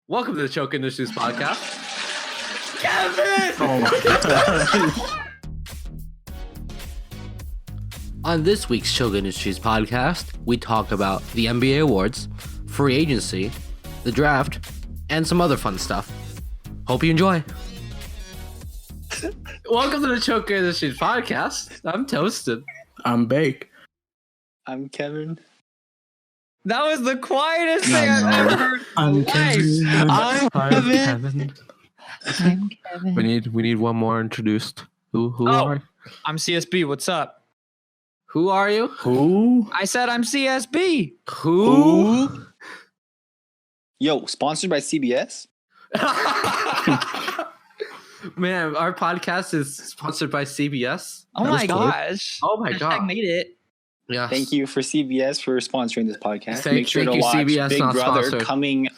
Welcome to the Choke Industries podcast. Kevin! Oh my god. On this week's Choke Industries podcast, we talk about the NBA awards, free agency, the draft, and some other fun stuff. Hope you enjoy. Welcome to the Choke Industries podcast. I'm Toasted. I'm Bake. I'm Kevin. That was the quietest thing I've ever heard. I'm Kevin. I'm Kevin. I'm Kevin. We need one more introduced. Who Oh. are you? I'm CSB. What's up? Who are you? Who? I said I'm CSB. Who? Yo, sponsored by CBS? Man, our podcast is sponsored by CBS. Oh That was my cool. gosh. Oh my Hashtag god. made it. Yes. Thank you for CBS for sponsoring this podcast. Thank Make sure you, to watch CBS, Big not Brother sponsored. coming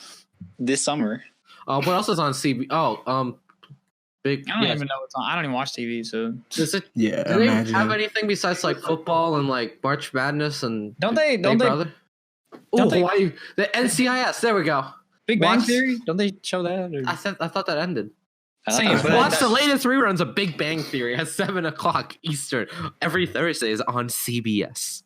this summer. What else is on CB? Big. I don't yes. even know what's on. I don't even watch TV, so Does it? Yeah, Do they imagine. have anything besides like football and like March Madness and Don't they- Big don't they- Brother? don't Ooh, they- Hawaii, the NCIS. There we go. Big Bang Watch- Theory. Don't they show that? Or? I thought that ended. Same, but Watch that- the latest reruns of Big Bang Theory at 7:00 Eastern every Thursday is on CBS.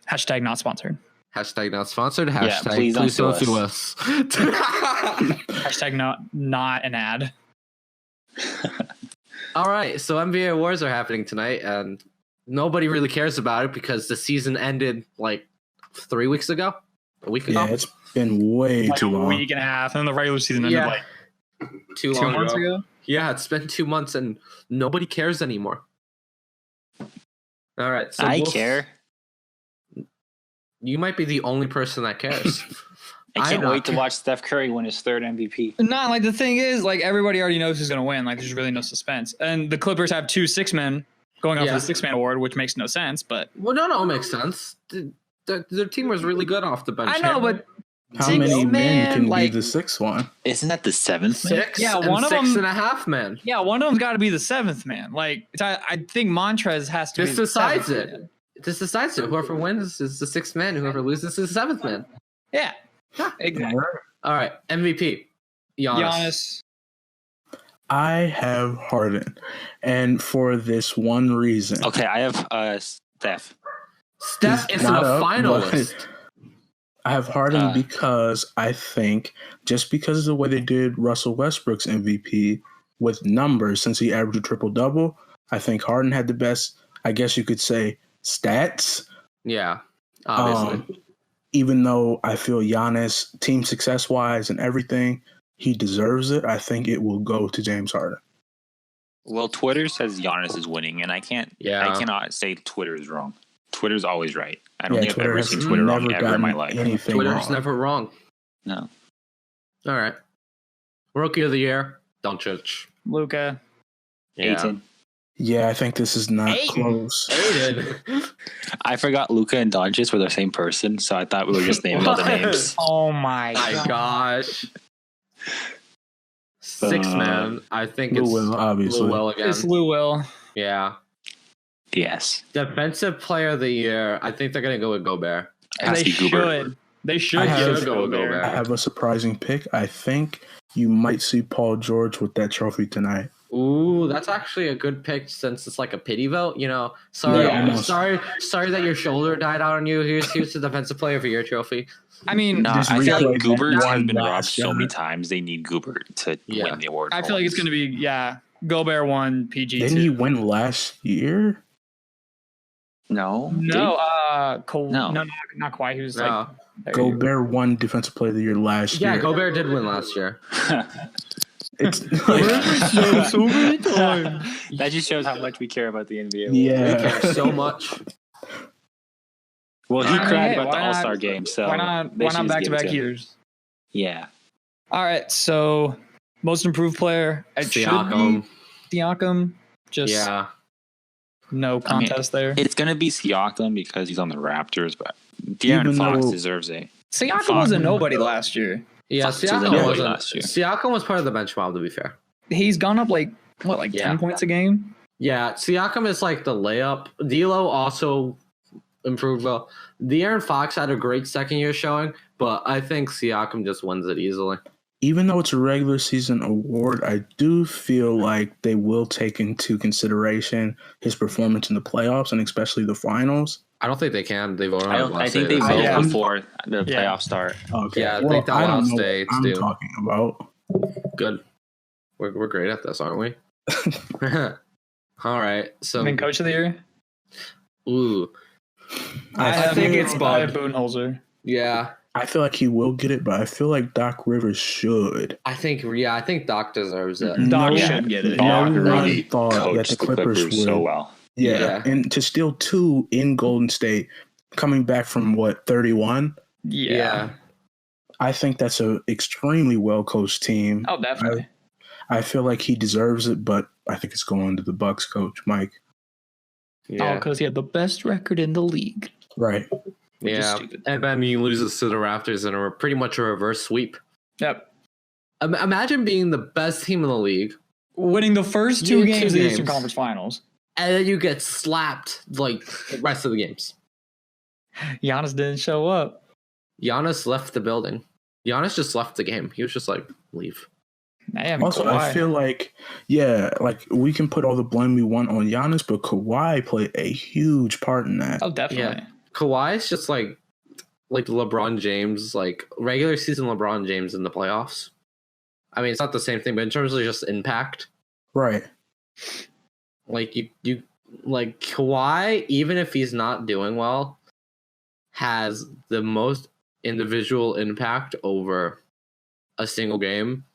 Hashtag not sponsored. Hashtag not sponsored. Yeah, Hashtag please don't please don't sue sue us. Hashtag not an ad. All right, so NBA awards are happening tonight, and nobody really cares about it because the season ended like 3 weeks ago, a week ago, Yeah, it's been way Like too a long. week and a half, and then the regular season ended Yeah. like too 2 long months ago. Yeah, it's been 2 months, and nobody cares anymore. All right, so I care. You might be the only person that cares. I can't I'm wait to not- watch Steph Curry win his third MVP. Not like the thing is, like everybody already knows who's gonna win. Like there's really no suspense. And the Clippers have 2 6-men going up Yeah. for the 6-man award, which makes no sense. But Well, no, it makes sense. Their team was really good off the bench. I know, but How Six many men man, can like- be the sixth one? Isn't that the seventh? man? 6 Yeah, and one of 6.5 men. yeah, one of them's got to be the 7th man. Like I think Montrez has to. This be the decides 7th it. man. This decides it. Whoever wins is the 6th man. Whoever loses is the 7th man. Yeah, exactly. All right, MVP. Giannis. Giannis. I have Harden, and for this one reason. Okay, I have Steph. Steph He's isn't a not up, finalist. but I have Harden because I think just because of the way they did Russell Westbrook's MVP with numbers, since he averaged a triple-double, I think Harden had the best, I guess you could say, stats. Yeah, obviously. Even though I feel Giannis, team success-wise and everything, he deserves it, I think it will go to James Harden. Well, Twitter says Giannis is winning, and I cannot say Twitter is wrong. Twitter's always right. I don't think I've ever has seen Twitter wrong never ever in my gotten life. anything Twitter's wrong. never wrong. No. All right. Rookie of the year. Don't judge. Luca. Aiton. Yeah, I think this is not Ayton. close. Aiden. I forgot Luca and Doncic were the same person, so I thought we were just naming all the names. Oh my My god. gosh. 6 man. I think Lou it's Will, obviously. Lou Will again. It's Lou Will. Yeah. Yes. Defensive player of the year. I think they're gonna go with Gobert. It has They to be Gobert. should. They should I have- give Go Gobert. I have a surprising pick. I think you might see Paul George with that trophy tonight. Ooh, that's actually a good pick since it's like a pity vote. You know, sorry, Yeah, almost. sorry that your shoulder died out on you. Here's the defensive player of the year trophy. I mean, No, Just I feel like replay Goober that has been one robbed last so many year. times. They need Goober to Yeah. win the award. I feel like it's going to be Gobert 1, PG 2. Didn't he win last year? No. No, Cole. No. No, not quite. He was like, No. Gobert won Defensive Player of the Year last Yeah, year. Gobert did win last year. It's so many times. That just shows how much we care about the NBA. We yeah. care so much. Well, he I mean, cried hey, about the why All not- Star game, so why not they should just back to give it back him. heaters? Yeah. All right, so most improved player. It should Siakam. be Siakam. Just Yeah. no contest there. It's gonna be Siakam because he's on the Raptors, but Even De'Aaron Fox though- deserves it. Siakam was a nobody last year. Yeah, Fox was Siakam nobody wasn't. last year. Siakam was part of the bench mob, to be fair. He's gone up like Yeah. 10 points a game. Yeah, Siakam is like the layup. D'Lo also improved well. De'Aaron Fox had a great second year showing, but I think Siakam just wins it easily. even though it's a regular season award, I do feel like they will take into consideration his performance in the playoffs and especially the finals. I don't think they can. They've already. I think they will before the playoffs start. Okay. Yeah, well, I think that I don't last know day what I'm too. talking about. Good. We're great at this, aren't we? All right. So, coach of the year. Ooh, I think it's Bob Budenholzer. Yeah, I feel like he will get it, but I feel like Doc Rivers should. I think Doc deserves it. Doc should get it. Doc really thought that the Clippers would so well. Yeah, and to steal 2 in Golden State, coming back from 31. Yeah, I think that's a extremely well coached team. Oh, definitely. I feel like he deserves it, but I think it's going to the Bucks coach, Mike. Yeah, because he had the best record in the league. Right. Yeah, and then he loses to the Raptors in a pretty much a reverse sweep. Yep. Imagine being the best team in the league, winning the first 2 games of the Eastern Conference Finals, and then you get slapped like the rest of the games. Giannis didn't show up. Giannis left the building. Giannis just left the game. He was just like, leave. Also, Kawhi. I feel like, we can put all the blame we want on Giannis, but Kawhi played a huge part in that. Oh, definitely. Yeah. Kawhi is just like LeBron James, like regular season LeBron James in the playoffs. I mean, it's not the same thing, but in terms of just impact. Right. Like, you like Kawhi, even if he's not doing well, has the most individual impact over a single game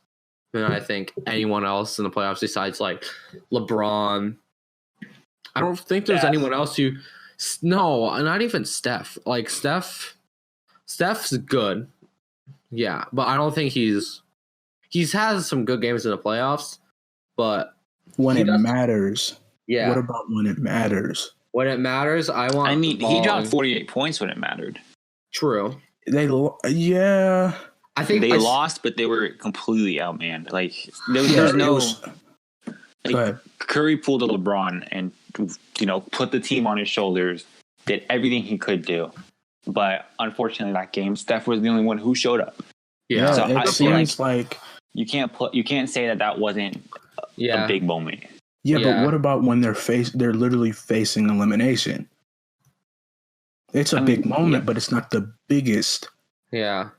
than I think anyone else in the playoffs besides like LeBron. I don't think there's anyone else who. No, not even Steph. Like Steph's good, yeah, but I don't think he's had some good games in the playoffs. But when it matters, yeah. What about when it matters? When it matters, he dropped 48 points when it mattered. True. I think they lost, but they were completely outmanned. Like there's no. Curry pulled a LeBron and put the team on his shoulders, did everything he could do, but unfortunately that game, Steph was the only one who showed up. Yeah, so it seems like you can't say that wasn't a big moment. Yeah, but what about when they're literally facing elimination? It's a big moment, but it's not the biggest. Yeah.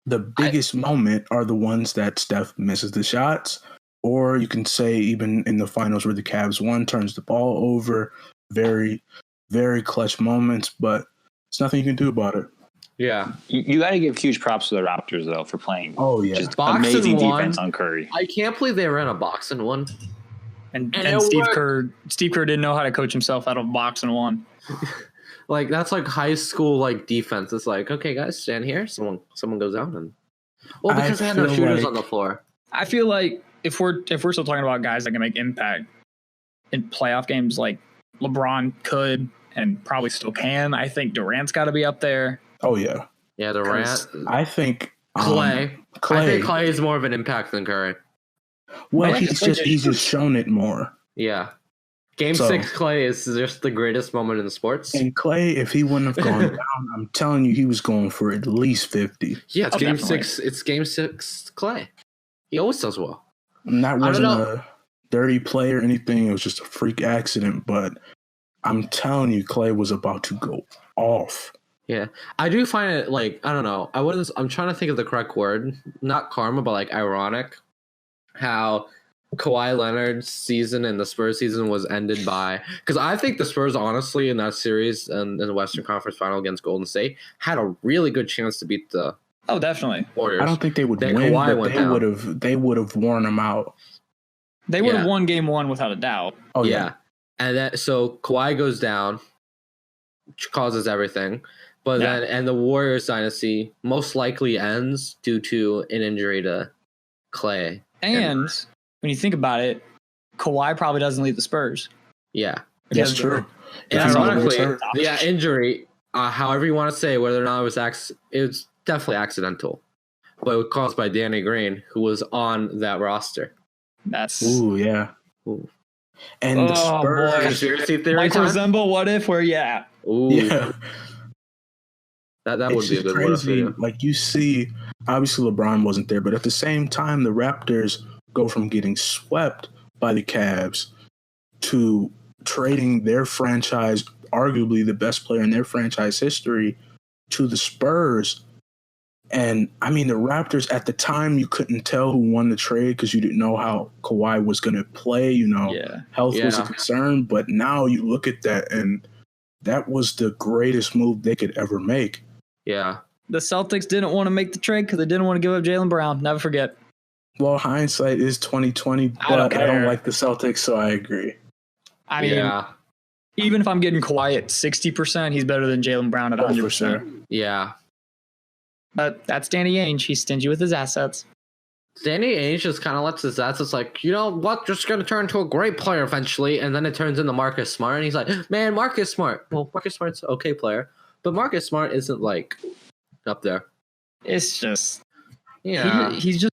The biggest moment are the ones that Steph misses the shots, or you can say even in the finals where the Cavs won, turns the ball over, very, very clutch moments, but there's nothing you can do about it. Yeah. You got to give huge props to the Raptors, though, for playing just box amazing defense on Curry. I can't believe they ran a box and won. And Steve Kerr didn't know how to coach himself out of box and won. Like, that's like high school like defense. It's like, okay, guys, stand here. Someone goes down, and because they had no shooters on the floor. I feel like if we're still talking about guys that can make impact in playoff games, like LeBron could and probably still can. I think Durant's got to be up there. Oh yeah, Durant. I think Clay. I think Clay is more of an impact than Curry. Well, he's just shown it more. Yeah. Game 6 Clay is just the greatest moment in the sports. And Clay, if he wouldn't have gone down, I'm telling you, he was going for at least 50. Yeah, it's game 6. It's game 6 Clay. He always does well. And that wasn't a dirty play or anything. It was just a freak accident. But I'm telling you, Clay was about to go off. Yeah, I do find it I don't know. I'm trying to think of the correct word. Not karma, but ironic. How Kawhi Leonard's season and the Spurs season was ended by, because I think the Spurs honestly in that series and in the Western Conference Final against Golden State had a really good chance to beat the definitely Warriors. I don't think they would win, but they would have worn them out. They would have won game 1 without a doubt. Oh yeah. And then so Kawhi goes down, which causes everything. But then the Warriors dynasty most likely ends due to an injury to Clay. And when you think about it, Kawhi probably doesn't leave the Spurs. Yeah. That's true. And ironically, injury, however you want to say, whether or not it was definitely accidental. But it was caused by Danny Green, who was on that roster. Ooh, yeah. Ooh. And the Spurs. Conspiracy theory Michael Zembo, what if? Where you at? Ooh. Yeah. That would be a good one. Like, you see obviously LeBron wasn't there, but at the same time, the Raptors go from getting swept by the Cavs to trading their franchise, arguably the best player in their franchise history, to the Spurs. And I mean, the Raptors at the time, you couldn't tell who won the trade because you didn't know how Kawhi was going to play. Health was a concern. But now you look at that, and that was the greatest move they could ever make. Yeah. The Celtics didn't want to make the trade because they didn't want to give up Jaylen Brown. Never forget. Well, hindsight is 2020, but I don't like the Celtics, so I agree. I mean, even if I'm getting Kawhi at 60%, he's better than Jaylen Brown at 100%. Yeah. But that's Danny Ainge. He's stingy with his assets. Danny Ainge just kind of lets his assets like, you know what, just going to turn into a great player eventually, and then it turns into Marcus Smart, and he's like, man, Marcus Smart. Well, Marcus Smart's an okay player, but Marcus Smart isn't, like, up there. It's just... He's just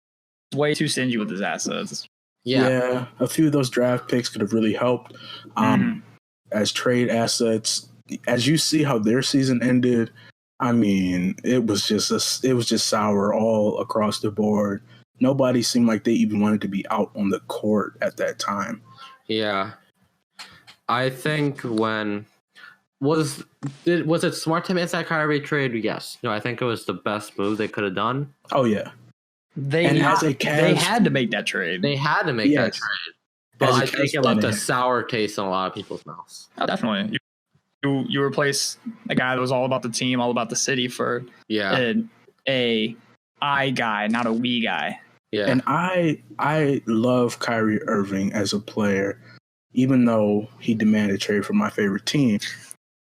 way too stingy with his assets. Yeah, a few of those draft picks could have really helped as trade assets. As you see how their season ended, I mean, it was just sour all across the board. Nobody seemed like they even wanted to be out on the court at that time. Yeah, I think was it smart to make that Kyrie trade? Yes. No, I think it was the best move they could have done. Oh yeah. They had to make that trade. They had to make that trade. But I think it left a sour taste in a lot of people's mouths. Oh, definitely. You replace a guy that was all about the team, all about the city for a I guy, not a we guy. Yeah. And I love Kyrie Irving as a player, even though he demanded trade for my favorite team.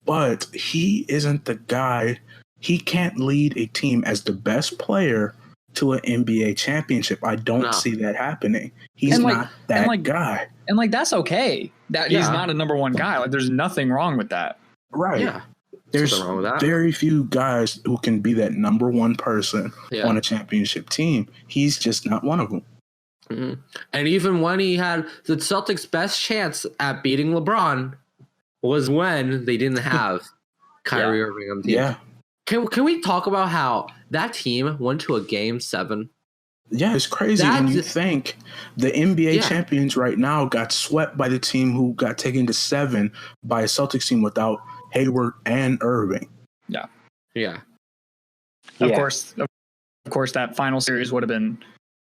But he isn't the guy. He can't lead a team as the best player to an NBA championship. I don't see that happening. He's not that guy. And that's okay. That he's not a number one guy. Like there's nothing wrong with that. Right. Yeah. There's wrong with that. Very few guys who can be that number one person on a championship team. He's just not one of them. Mm-hmm. And even when he had the Celtics' best chance at beating LeBron was when they didn't have Kyrie Irving on the team. Yeah. Can we talk about how that team went to a Game 7? Yeah, it's crazy. And you think the NBA champions right now got swept by the team who got taken to 7 by a Celtics team without Hayward and Irving. Yeah. Yeah. Of course, that final series would have been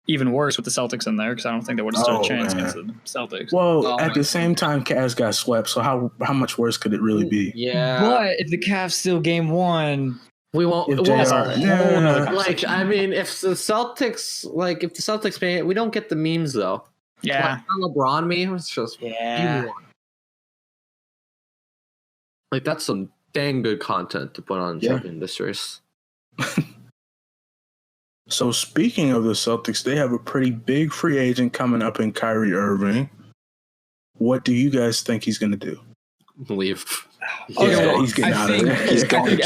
even worse with the Celtics in there because I don't think they would have stood a chance against the Celtics. Well, at the same time, Cavs got swept, so how much worse could it really be? Yeah. But if the Cavs steal Game 1, we won't. If I mean, if the Celtics pay it, we don't get the memes though. Yeah. LeBron meme, it's just like that's some dang good content to put on Champion Mysteries. So speaking of the Celtics, they have a pretty big free agent coming up in Kyrie Irving. What do you guys think he's going to do? Leave. He's getting out of there. I think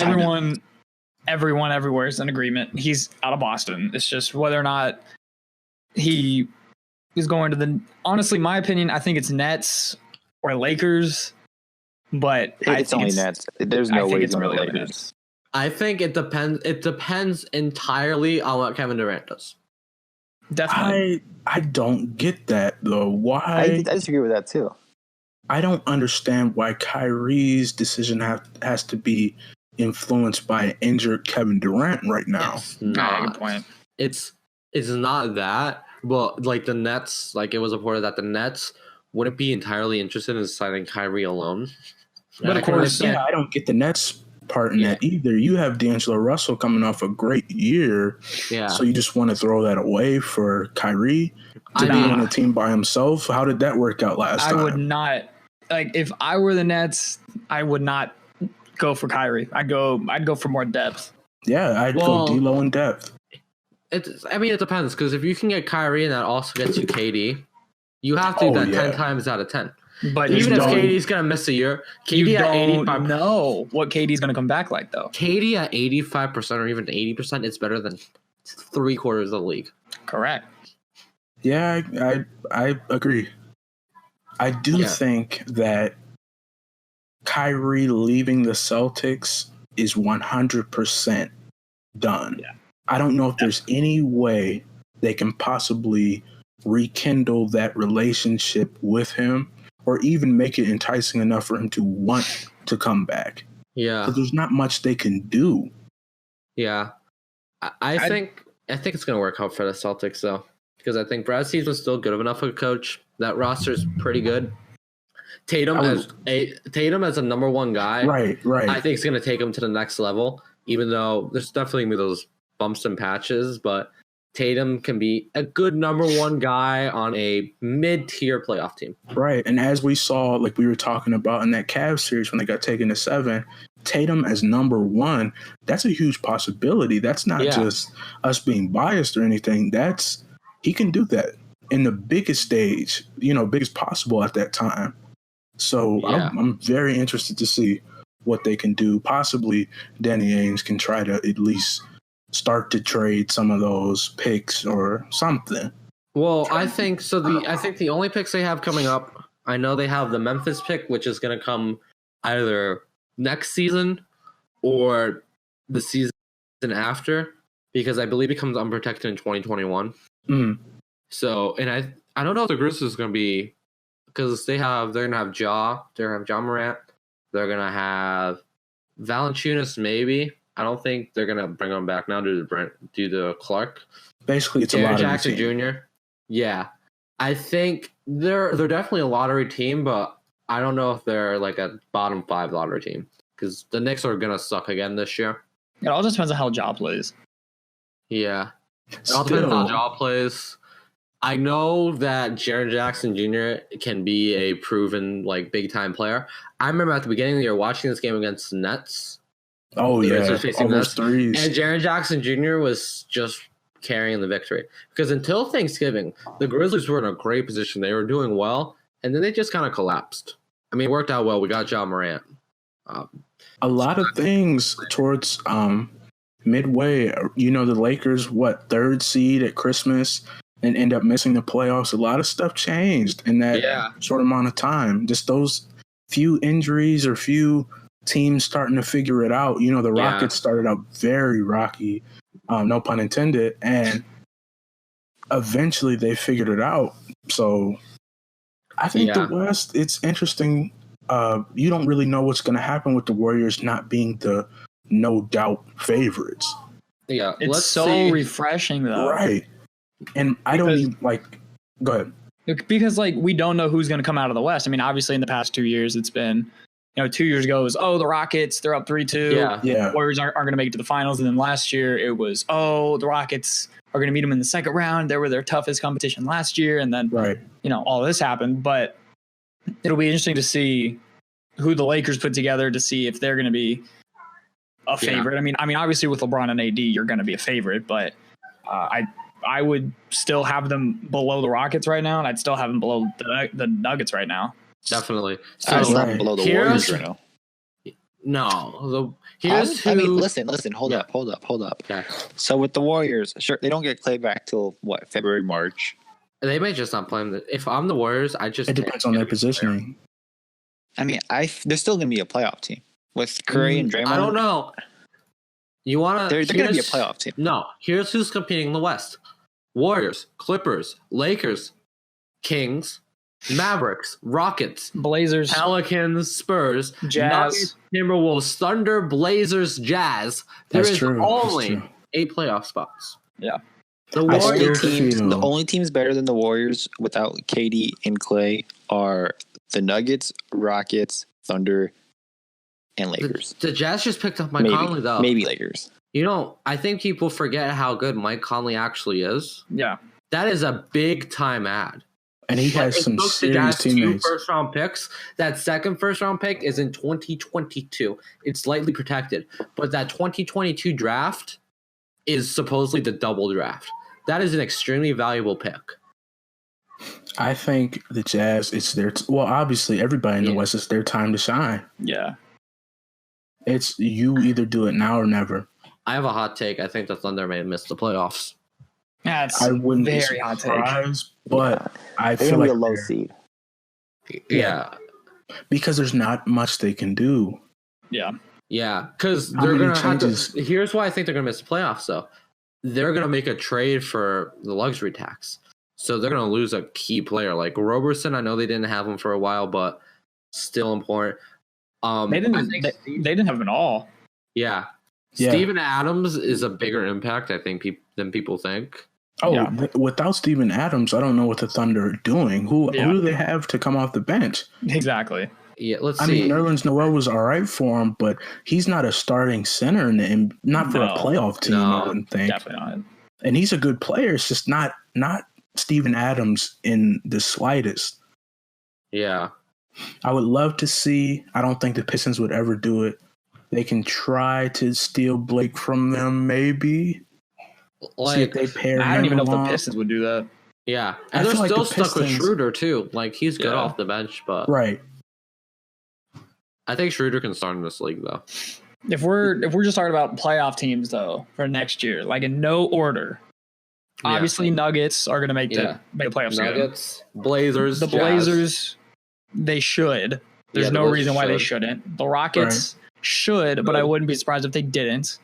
everyone everywhere is in agreement. He's out of Boston. It's just whether or not he is going to the. Honestly, my opinion, I think it's Nets or Lakers. But it's only Nets. There's no way it's really Lakers. Nets. I think it depends. It depends entirely on what Kevin Durant does. Definitely. I don't get that though. Why? I disagree with that too. I don't understand why Kyrie's decision has to be influenced by an injured Kevin Durant right now. It's not. Good point. It's not that. But like the Nets, like it was reported that the Nets wouldn't be entirely interested in signing Kyrie alone. But of course, I don't get the Nets part in that either. You have D'Angelo Russell coming off a great year. Yeah. So you just want to throw that away for Kyrie to be on a team by himself? How did that work out last time? I would not. Like, if I were the Nets, I would not go for Kyrie. I'd go for more depth. Yeah, I'd go D'Lo in depth. It depends, because if you can get Kyrie and that also gets you KD, you have to do that 10 times out of 10. But even if KD's going to miss a year, KD at 85%. You don't know what KD's going to come back like, though. KD at 85% or even 80% is better than 3/4 of the league. Correct. Yeah, I agree. I do think that Kyrie leaving the Celtics is 100% done. Yeah. I don't know if there's any way they can possibly rekindle that relationship with him or even make it enticing enough for him to want to come back. Yeah. So there's not much they can do. Yeah. I think it's going to work out for the Celtics, though, because I think Brad Stevens still good enough of a coach. That roster's pretty good. Tatum as a number one guy, right. I think it's going to take him to the next level, even though there's definitely going to be those bumps and patches, but Tatum can be a good number one guy on a mid-tier playoff team. Right, and as we saw, like we were talking about in that Cavs series when they got taken to 7, Tatum as number one, that's a huge possibility. That's not just us being biased or anything. He can do that in the biggest stage, biggest possible at that time. So I'm very interested to see what they can do. Possibly Danny Ainge can try to at least start to trade some of those picks or something. Well, I think so. I think the only picks they have coming up, I know they have the Memphis pick, which is going to come either next season or the season after, because I believe it comes unprotected in 2021. Mm. So, and I don't know if the Grizzlies is going to be, because they're going to have Ja Morant, they're going to have Valanciunas maybe. I don't think they're going to bring him back now due to Clark. Basically, it's Jaren a lottery Jackson team. Jr. Yeah. I think they're definitely a lottery team, but I don't know if they're like a bottom 5 lottery team, because the Knicks are going to suck again this year. It all just depends on how Ja plays. Yeah. It all depends on how Ja plays. I know that Jaren Jackson Jr. can be a proven big-time player. I remember at the beginning of the year watching this game against the Nets. Oh, yeah. All those threes. And Jaren Jackson Jr. was just carrying the victory. Because until Thanksgiving, the Grizzlies were in a great position. They were doing well, and then they just kind of collapsed. I mean, it worked out well. We got Ja Morant. A lot of things towards midway. The Lakers, third seed at Christmas and end up missing the playoffs. A lot of stuff changed in that short amount of time. Just those few injuries or few teams starting to figure it out. The Rockets started out very rocky, no pun intended, and eventually they figured it out. So I think the West, it's interesting. You don't really know what's going to happen with the Warriors not being the no doubt favorites. Yeah, it's refreshing though, right? And I don't even go ahead. Because we don't know who's going to come out of the West. I mean, obviously in the past 2 years, it's been, 2 years ago it was, the Rockets, they're up 3-2. Yeah. Warriors aren't going to make it to the finals. And then last year it was, the Rockets are going to meet them in the second round. They were their toughest competition last year. And then, all this happened. But it'll be interesting to see who the Lakers put together to see if they're going to be a favorite. I mean, obviously with LeBron and AD, you're going to be a favorite, but I would still have them below the Rockets right now, and I'd still have them below the Nuggets right now. Definitely. So I still have them below the Warriors right now. No. Listen. Hold up. Okay. So with the Warriors, sure, they don't get Clay back till February, March. They may just not play him. If I'm the Warriors, it depends on their positioning. I mean, they're still going to be a playoff team with Curry and Draymond. I don't know. You want to? They're going to be a playoff team. No. Here's who's competing in the West: Warriors, Clippers, Lakers, Kings, Mavericks, Rockets, Blazers, Pelicans, Spurs, Jazz, Nuggets, Timberwolves, Thunder, Blazers, Jazz. There's only 8 playoff spots. Yeah. The only teams better than the Warriors without KD and Clay are the Nuggets, Rockets, Thunder, and Lakers. The Jazz just picked up Mike Conley, though. Maybe Lakers. I think people forget how good Mike Conley actually is. Yeah. That is a big time ad. And he has some serious teammates. 2 first-round picks. That second first-round pick is in 2022. It's slightly protected. But that 2022 draft is supposedly the double draft. That is an extremely valuable pick. I think the Jazz, it's their obviously everybody in the West, it's their time to shine. Yeah. It's you either do it now or never. I have a hot take. I think the Thunder may miss the playoffs. That's I wouldn't very hot take. But I feel like a low seed. Yeah. Because there's not much they can do. Yeah. Yeah, because they're going to have to. Here's why I think they're going to miss the playoffs, though. they're going to make a trade for the luxury tax. So they're going to lose a key player like Roberson. I know they didn't have him for a while, but still important. They didn't have him at all. Yeah. Steven Adams is a bigger impact, I think, than people think. Without Steven Adams, I don't know what the Thunder are doing. Who do they have to come off the bench? Exactly. Yeah, let's see. I mean, Nerlens Noel was all right for him, but he's not a starting center, and not for a playoff team. I wouldn't think. Definitely not. And he's a good player. It's just not Steven Adams in the slightest. Yeah. I would love to see. I don't think the Pistons would ever do it. They can try to steal Blake from them, maybe. Like, see if they pair him. I don't even know if the Pistons would do that. Yeah, and they're still stuck with Schroeder too. Like, he's good off the bench, but right. I think Schroeder can start in this league though. If we're just talking about playoff teams though for next year, like in no order, obviously Nuggets are going to make the playoffs. Nuggets, Blazers, the Blazers, they should. There's no reason why they shouldn't. The Rockets should, but I wouldn't be surprised if they didn't.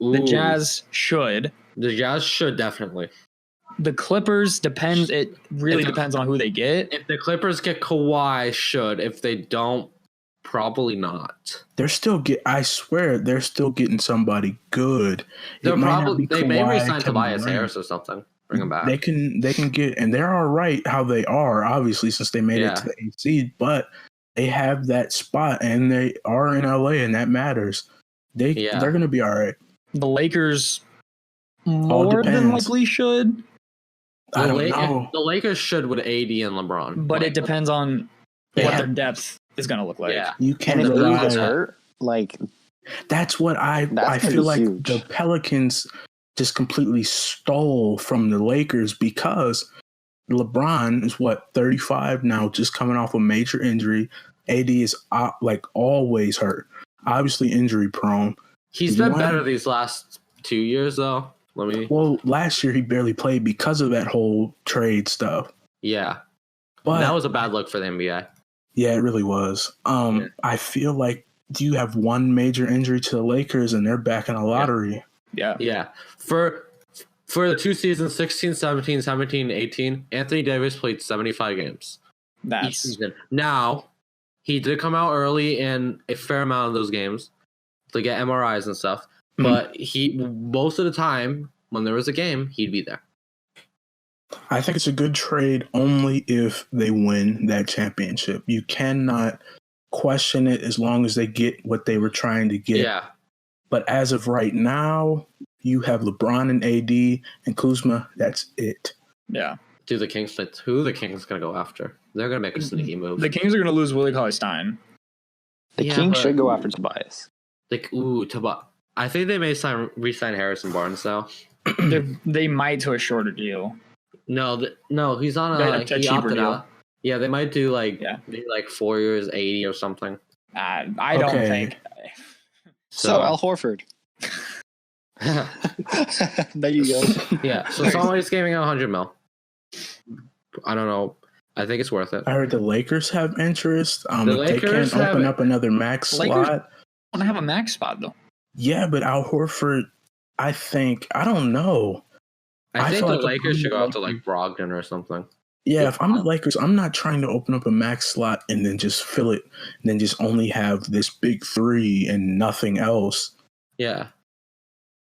Ooh. The Jazz should. The Jazz should definitely. The Clippers depends. It really depends on who they get. If the Clippers get Kawhi, should. If they don't, probably not. I swear they're still getting somebody good. They may resign Tobias Harris or something. Bring him back. They can get, and they're all right how they are, obviously, since they made it to the 8th seed, but they have that spot and they are in LA and that matters. They're going to be all right. The Lakers more than likely should. I don't know. The Lakers should with AD and LeBron. But it depends on what their depth is going to look like. Yeah. You can't if Lee gets hurt, like that's what I feel like huge. The Pelicans just completely stole from the Lakers because LeBron is 35 now, just coming off a major injury. AD is like always hurt, obviously injury prone. He's been better these last 2 years though. Well, last year he barely played because of that whole trade stuff. Yeah, but that was a bad look for the NBA. Yeah, it really was. I feel like you have one major injury to the Lakers and they're back in a lottery. Yeah. For the 2 seasons, 16, 17, 17, 18, Anthony Davis played 75 games each season. Now, he did come out early in a fair amount of those games to get MRIs and stuff, but most of the time when there was a game, he'd be there. I think it's a good trade only if they win that championship. You cannot question it as long as they get what they were trying to get. Yeah. But as of right now, you have LeBron and AD and Kuzma. That's it. Yeah. Who the Kings going to go after? They're going to make a sneaky move. The Kings are going to lose Willie Cauley-Stein. The Kings should go after Tobias. Tobias. I think they may re-sign Harrison Barnes though. They might to a shorter deal. No, he's on a cheaper deal. Out. Yeah, they might do maybe 4 years, 80 or something. I don't think. So Al Horford. There you go. Yeah, so somebody's giving out 100 mil. I don't know. I think it's worth it. I heard the Lakers have interest. If they can't open up another max slot. Want to have a max spot though. Yeah, but Al Horford, I don't know. I think the Lakers should go out to Brogdon or something. Yeah, if I'm the Lakers, I'm not trying to open up a max slot and then just fill it and then just only have this big three and nothing else. Yeah.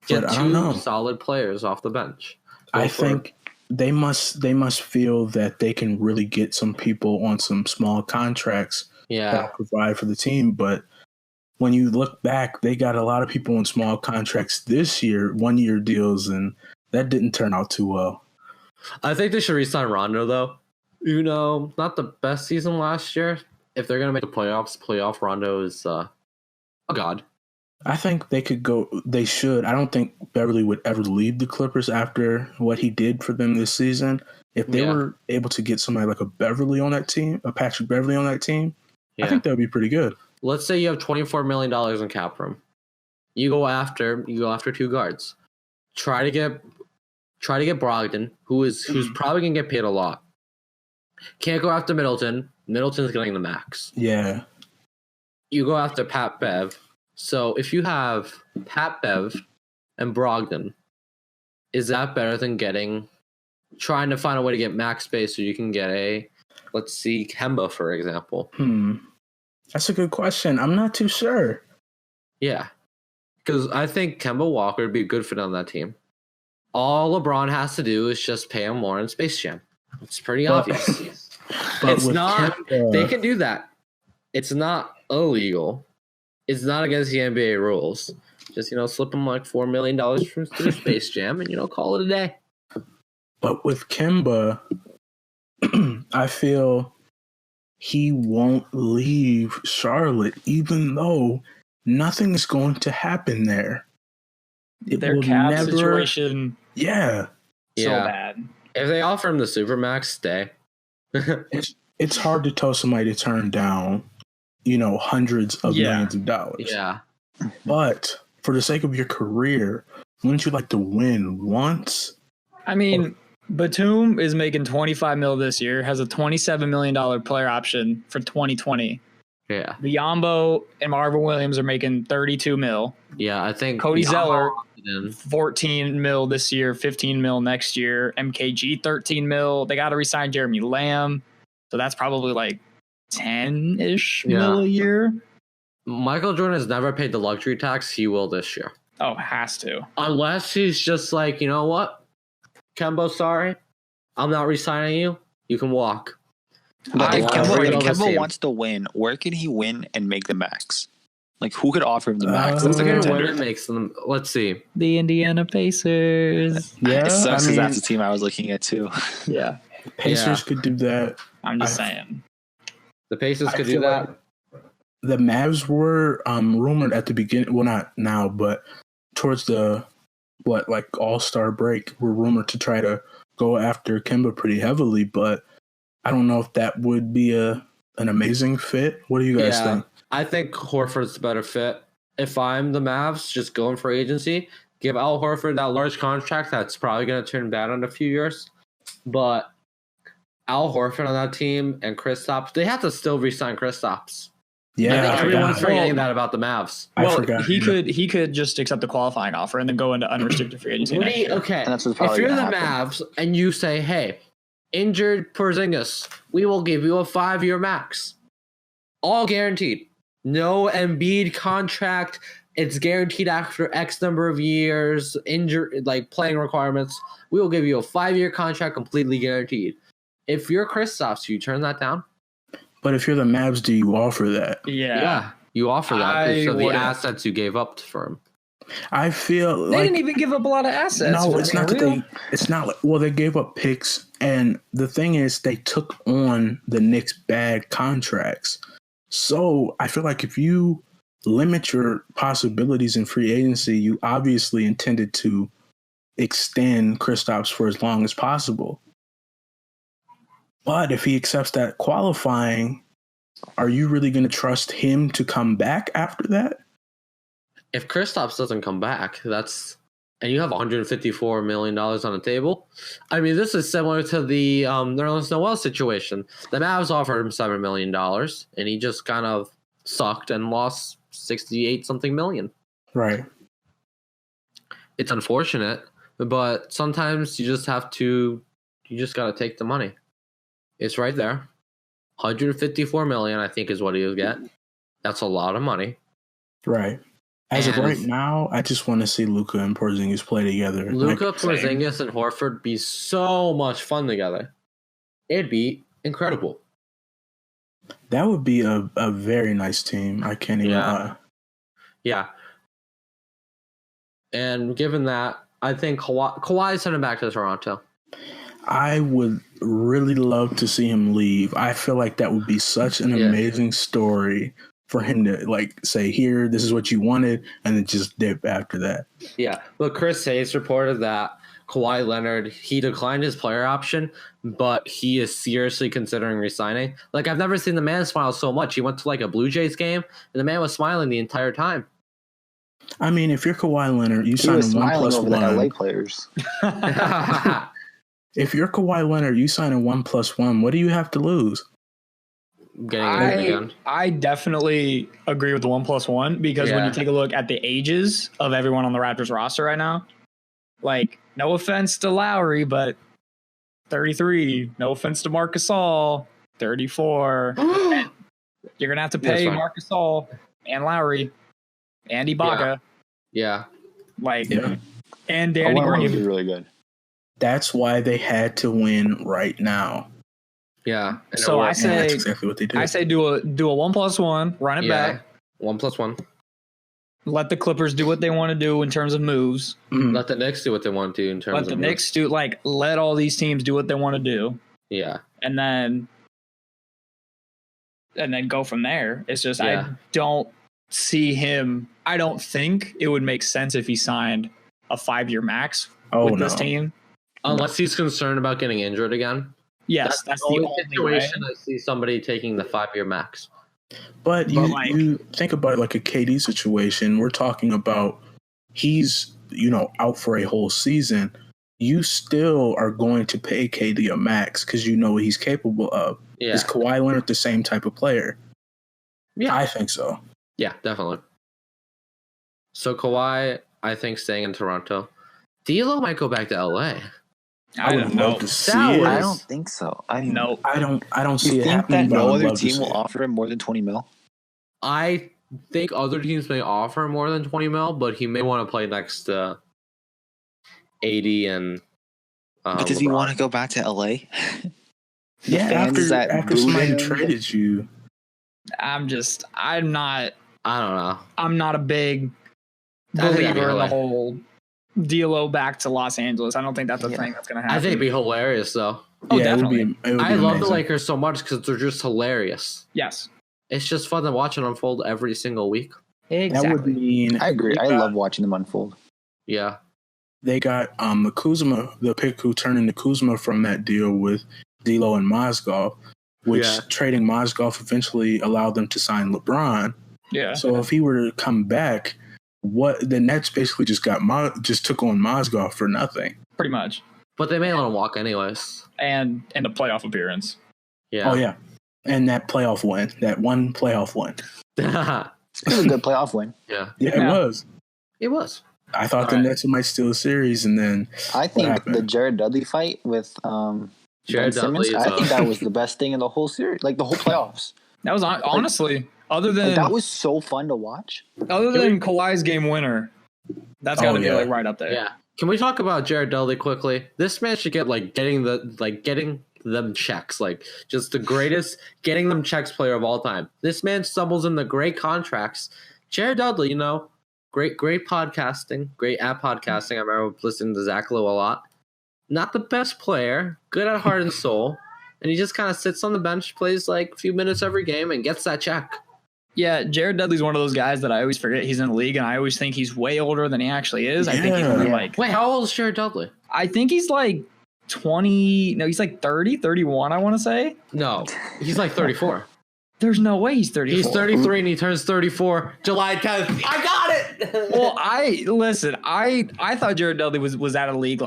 Get two solid players off the bench. I think they must feel that they can really get some people on some small contracts that provide for the team. But when you look back, they got a lot of people on small contracts this year, 1 year deals, and that didn't turn out too well. I think they should re-sign Rondo, though. Not the best season last year. If they're going to make the playoff Rondo is a god. I think they could go. They should. I don't think Beverly would ever leave the Clippers after what he did for them this season. If they were able to get somebody like a Beverly on that team, a Patrick Beverly on that team, I think that would be pretty good. Let's say you have $24 million in cap room. You go after 2 guards. Try to get Brogdon, who's probably gonna get paid a lot. Can't go after Middleton. Middleton's getting the max. Yeah. You go after Pat Bev. So if you have Pat Bev and Brogdon, is that better than trying to find a way to get max space so you can get let's see, Kemba, for example? That's a good question. I'm not too sure. Yeah. Because I think Kemba Walker would be a good fit on that team. All LeBron has to do is just pay him more in Space Jam. It's pretty obvious. But it's not. Kemba, they can do that. It's not illegal. It's not against the NBA rules. Just, slip him like $4 million through Space Jam and, call it a day. But with Kemba, I feel he won't leave Charlotte, even though nothing is going to happen there. Their cap situation, so bad. If they offer him the Supermax, stay. It's hard to tell somebody to turn down, hundreds of millions of dollars. Yeah. But for the sake of your career, wouldn't you like to win once? I mean, Batum is making $25 million this year, has a $27 million player option for 2020. Yeah. Biyombo and Marvin Williams are making $32 million. Yeah, I think Cody Zeller, $14 million this year, $15 million next year. MKG, $13 million. They got to resign Jeremy Lamb, so that's probably like 10-ish mil a year. Michael Jordan has never paid the luxury tax. He will this year. Oh, has to. Unless he's just like, you know what, Kemba, sorry, I'm not resigning you. You can walk. But if Kemba wants to win, where can he win and make the max? Like, who could offer him the max? Who's going to win and makes them? Let's see. The Indiana Pacers. Yeah, it sucks because that's the team I was looking at too. Yeah. Pacers could do that. I'm just saying. The Pacers could do that. Like the Mavs were rumored at the beginning. Well, not now, but towards the All-Star break, were rumored to try to go after Kemba pretty heavily, but I don't know if that would be an amazing fit. What do you guys think? I think Horford's the better fit. If I'm the Mavs, just going for agency, give Al Horford that large contract that's probably going to turn bad in a few years. But Al Horford on that team and Kristaps, they have to still re-sign Kristaps. Yeah, I think everyone's forgetting that about the Mavs. Well, he could just accept the qualifying offer and then go into unrestricted free agency. Okay, if you're the Mavs and you say, hey, injured Porzingis, we will give you a 5-year max. All guaranteed. No Embiid contract. It's guaranteed after X number of years, playing requirements. We will give you a 5-year contract completely guaranteed. If you're Kristaps, you turn that down? But if you're the Mavs, do you offer that? Yeah, you offer that because of the assets you gave up for him. I feel they didn't even give up a lot of assets. No, it's not that it's not like, well, they gave up picks, and the thing is, they took on the Knicks' bad contracts. So I feel like if you limit your possibilities in free agency, you obviously intended to extend Kristaps for as long as possible. But if he accepts that qualifying, are you really going to trust him to come back after that? If Kristaps doesn't come back, and you have $154 million on the table. I mean, this is similar to the Nerlens Noel situation. The Mavs offered him $7 million, and he just kind of sucked and lost 68-something million. Right. It's unfortunate, but sometimes you just got to take the money. It's right there. $154 million, I think, is what he'll get. That's a lot of money. Right. As of right now, I just want to see Luka and Porzingis play together. Luka, Porzingis, and Horford be so much fun together. It'd be incredible. That would be a very nice team. I can't even lie. Yeah. And given that, I think Kawhi's sending back to Toronto. I would really love to see him leave. I feel like that would be such an amazing story for him to say, here, this is what you wanted, and then just dip after that. Yeah. But Chris Hayes reported that Kawhi Leonard, he declined his player option, but he is seriously considering resigning. I've never seen the man smile so much. He went to a Blue Jays game, and the man was smiling the entire time. I mean, if you're Kawhi Leonard, you sign a 1+1. The LA players. If you're Kawhi Leonard, you sign a 1+1. What do you have to lose? I definitely agree with the 1+1 because when you take a look at the ages of everyone on the Raptors roster right now, Like, no offense to Lowry, but 33. No offense to Marc Gasol, 34. You're gonna have to pay Marc Gasol and Lowry and Ibaka. Yeah. And Danny Green would be really good. That's why they had to win right now. Yeah. So I say that's exactly what they did. I say do a 1+1, run it back. 1+1. Let the Clippers do what they want to do in terms of moves. Let the Knicks do what they want to do in terms of moves. Let the Knicks do let all these teams do what they want to do. Yeah. And then go from there. It's just I don't see him. I don't think it would make sense if he signed a 5-year max with this team. Unless he's concerned about getting injured again. Yes, that's the only situation way. I see somebody taking the 5-year max. But you think about it like a KD situation. We're talking about he's out for a whole season. You still are going to pay KD a max because you know what he's capable of. Yeah. Is Kawhi Leonard the same type of player? Yeah, I think so. Yeah, definitely. So Kawhi, I think, staying in Toronto. D'Lo might go back to LA. I would love to see it. I don't think so. I don't see it happening. That no other team will offer him more than 20 mil? I think other teams may offer more than 20 mil, but he may want to play next to AD and but does he want to go back to LA? After somebody traded you. I'm not I don't know. I'm not a big believer in the whole D'Lo back to Los Angeles. I don't think that's a thing that's going to happen. I think it'd be hilarious, though. Oh, definitely. I love the Lakers so much because they're just hilarious. Yes. It's just fun to watch it unfold every single week. Exactly. That would mean I agree. I love watching them unfold. Yeah. They got the Kuzma, the pick who turned into Kuzma from that deal with D'Lo and Mozgov, which trading Mozgov eventually allowed them to sign LeBron. Yeah. So if he were to come back, the Nets basically just took on Mozgov for nothing. Pretty much. But they may let him walk anyways. And a playoff appearance. Yeah. Oh yeah. And that playoff win. That one playoff win. It was a good playoff win. Yeah. Yeah, it was. It was. I thought the Nets might steal a series, and then I think the Jared Dudley fight with Jared Simmons, I think that was the best thing in the whole series, like the whole playoffs. That was honestly, other than that was so fun to watch. Other than Kawhi's game winner, that's got to be right up there. Yeah. Can we talk about Jared Dudley quickly? This man should get getting them checks, just the greatest getting them checks player of all time. This man stumbles in the great contracts. Jared Dudley, great podcasting, great at podcasting. I remember listening to Zach Lowe a lot. Not the best player, good at heart and soul, and he just kind of sits on the bench, plays a few minutes every game, and gets that check. Yeah, Jared Dudley's one of those guys that I always forget he's in the league, and I always think he's way older than he actually is. I think he's only Wait, how old is Jared Dudley? I think he's 20. No, he's 30, 31, I want to say. No, he's 34. There's no way he's 34. He's 33 and he turns 34 July 10th. I got it. Well, I thought Jared Dudley was out of the league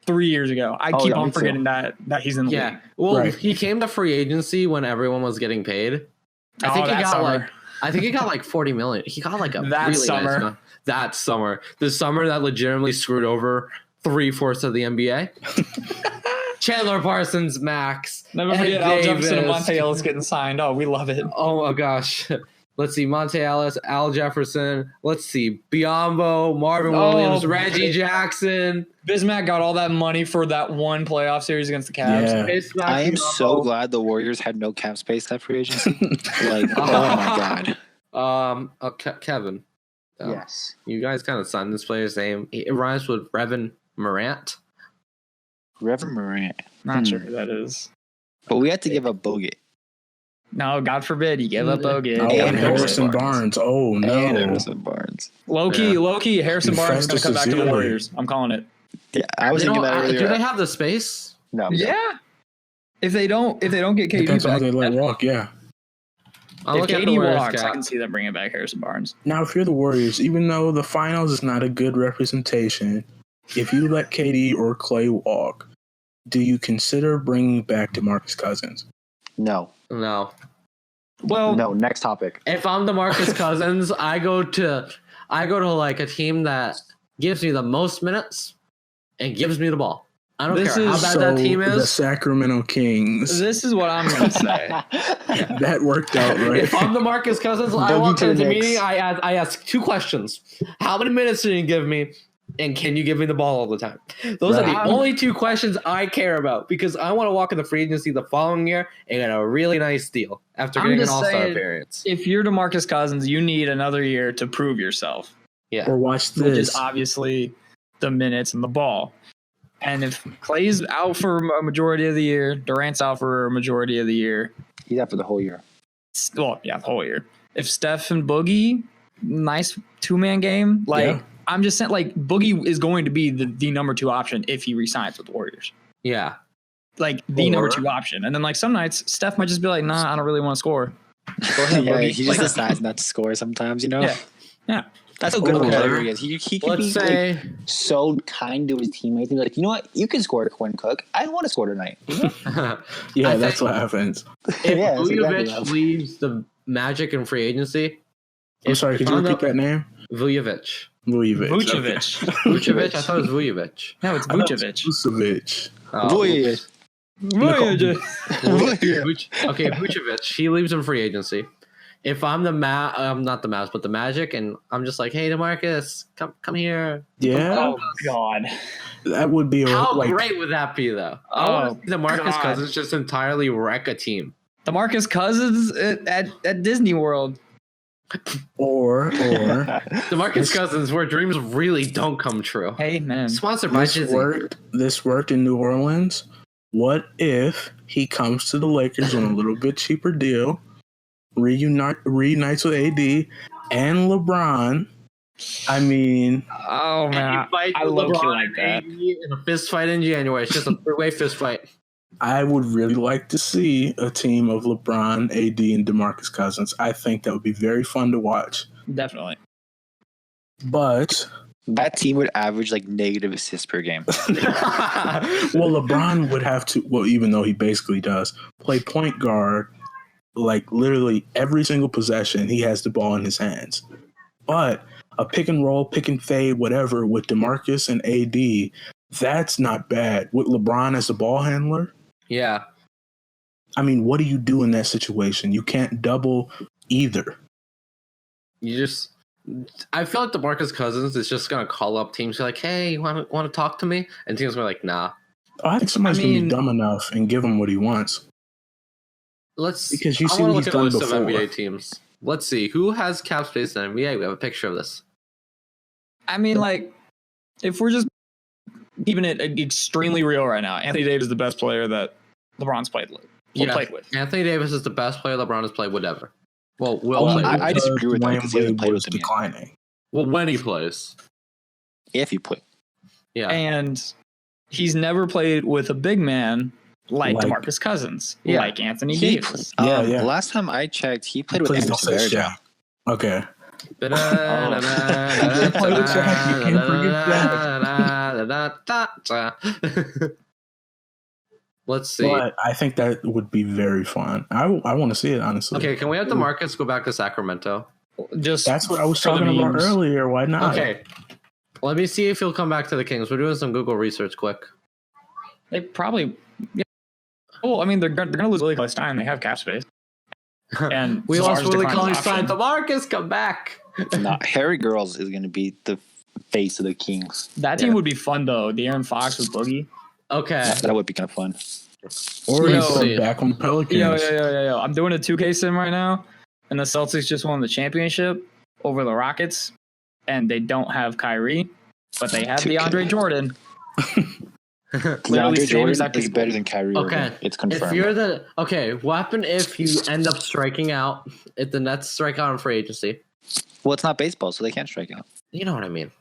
3 years ago. I keep on forgetting that he's in the league. Well, he came to free agency when everyone was getting paid. I think he got 40 million. He got a that really summer. Nice that summer. The summer that legitimately screwed over 3/4 of the NBA. Chandler Parsons, Max. Never forget Al Jefferson and Monte Ellis getting signed. Oh, we love it. Oh my gosh. Let's see, Monte Ellis, Al Jefferson. Let's see, Biyombo, Marvin Williams, Reggie Jackson. Bismack got all that money for that one playoff series against the Cavs. Yeah. I am so glad the Warriors had no cap space that free agency. Oh my god. Kevin. Yes. You guys kind of signed this player's name. It rhymes with Revin Morant. Revin Morant. Not sure who that is. But we had to give up Bogut. No, God forbid you give up Bogut. And Harrison Barnes. Oh, no. And Harrison Barnes. Low key, Harrison Barnes is going to come back to the Warriors. I'm calling it. Yeah, I was thinking that earlier. Do they have the space? No. Yeah. If they don't get KD depends back, on how they let walk, yeah. If KD walks, I can see them bringing back Harrison Barnes. Now, if you're the Warriors, even though the finals is not a good representation, if you let KD or Clay walk, do you consider bringing back DeMarcus Cousins? No. Well, no. Next topic. If I'm DeMarcus Cousins, I go to a team that gives me the most minutes and gives me the ball. I don't care how bad that team is. The Sacramento Kings. This is what I'm going to say. That worked out, right? If I'm DeMarcus Cousins, I walk into the meeting, I ask 2 questions. How many minutes did you give me? And can you give me the ball all the time? Those are the only 2 questions I care about because I want to walk in the free agency the following year and get a really nice deal after getting an all-star appearance. If you're DeMarcus Cousins, you need another year to prove yourself. Yeah. Or watch this. Which is obviously the minutes and the ball. And if Clay's out for a majority of the year, Durant's out for a majority of the year. He's out for the whole year. Well, yeah, the whole year. If Steph and Boogie, nice 2-man game, I'm just saying, Boogie is going to be the number 2 option if he resigns with the Warriors. Yeah. Number 2 option. And then, some nights, Steph might just be like, nah, I don't really want to score. Go ahead, Boogie. He just decides not to score sometimes, Yeah. That's how good of a player he is. He could be so kind to his teammates. He's like, you know what? You can score to Quinn Cook. I don't want to score tonight. Yeah, that's what happens. If Vujovic leaves the Magic in free agency. I'm sorry, could you repeat that name? Vujovic. Vucevic. Vucevic? I thought it was Vujovic. No, it's Vucevic. Vucevic. Okay, Vucevic. He leaves in free agency. If I'm not the Mavs, but the Magic, and I'm just like, hey, DeMarcus, come here. Yeah. Oh God, that would be how great would that be, though? DeMarcus Cousins just entirely wreck a team. DeMarcus Cousins at Disney World, or DeMarcus Cousins, where dreams really don't come true. Hey man, sponsored by Disney. This worked in New Orleans. What if he comes to the Lakers on a little bit cheaper deal? Reunites with AD and LeBron. I mean, oh man, I love you like that. In a fist fight in January, it's just a 3-way fist fight. I would really like to see a team of LeBron, AD, and DeMarcus Cousins. I think that would be very fun to watch. Definitely. But that team would average negative assists per game. Well, LeBron would have to. Well, even though he basically does play point guard. Literally every single possession, he has the ball in his hands. But a pick and roll, pick and fade, whatever, with DeMarcus and AD, that's not bad. With LeBron as the ball handler? Yeah. I mean, what do you do in that situation? You can't double either. I feel like DeMarcus Cousins is just going to call up teams like, hey, you want to talk to me? And teams are like, nah. Oh, I think somebody's going to be dumb enough and give him what he wants. Because you see what he's done before. Of NBA teams. Let's see who has cap space in NBA. We have a picture of this. I mean, if we're just keeping it extremely real right now, Anthony Davis is the best player that LeBron's played with. Anthony Davis is the best player LeBron has played with ever. Well, I disagree with that because he hasn't played with him declining. Well, when he plays, if he plays, yeah, and he's never played with a big man. Like DeMarcus Cousins, like Anthony Davis. Last time I checked, he played with Anderson Varejao. Okay. Let's see. But I think that would be very fun. I want to see it, honestly. Okay, can we have DeMarcus go back to Sacramento? That's what I was talking about earlier. Why not? Okay. Let me see if he'll come back to the Kings. We're doing some Google research quick. They probably... Well, I mean, they're going to lose Willie Cauley-Stein. They have cap space. And we lost Willie Cauley-Stein. DeMarcus, come back. No, Harry Girls is going to be the face of the Kings. That team would be fun, though. De'Aaron Fox with Boogie. Okay. That would be kind of fun. Or he's back on the Pelicans. Yo. I'm doing a 2K sim right now, and the Celtics just won the championship over the Rockets, and they don't have Kyrie, but they have DeAndre Jordan. DeAndre Jordan is better than Kyrie. Okay, it's confirmed. What happened if you end up striking out? If the Nets strike out in free agency? Well, it's not baseball, so they can't strike out. You know what I mean.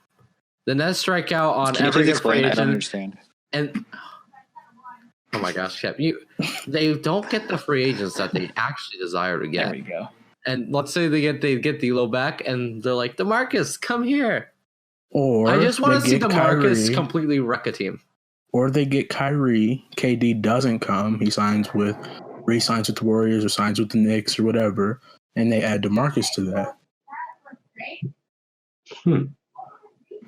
The Nets strike out on Can every you free agent. I don't understand. And oh my gosh, Shep, they don't get the free agents that they actually desire to get. There we go. And let's say they get D'Lo back, and they're like, DeMarcus, come here. Or I just want to see DeMarcus completely wreck a team. Or they get Kyrie. KD doesn't come. He re-signs with the Warriors or signs with the Knicks or whatever, and they add DeMarcus to that.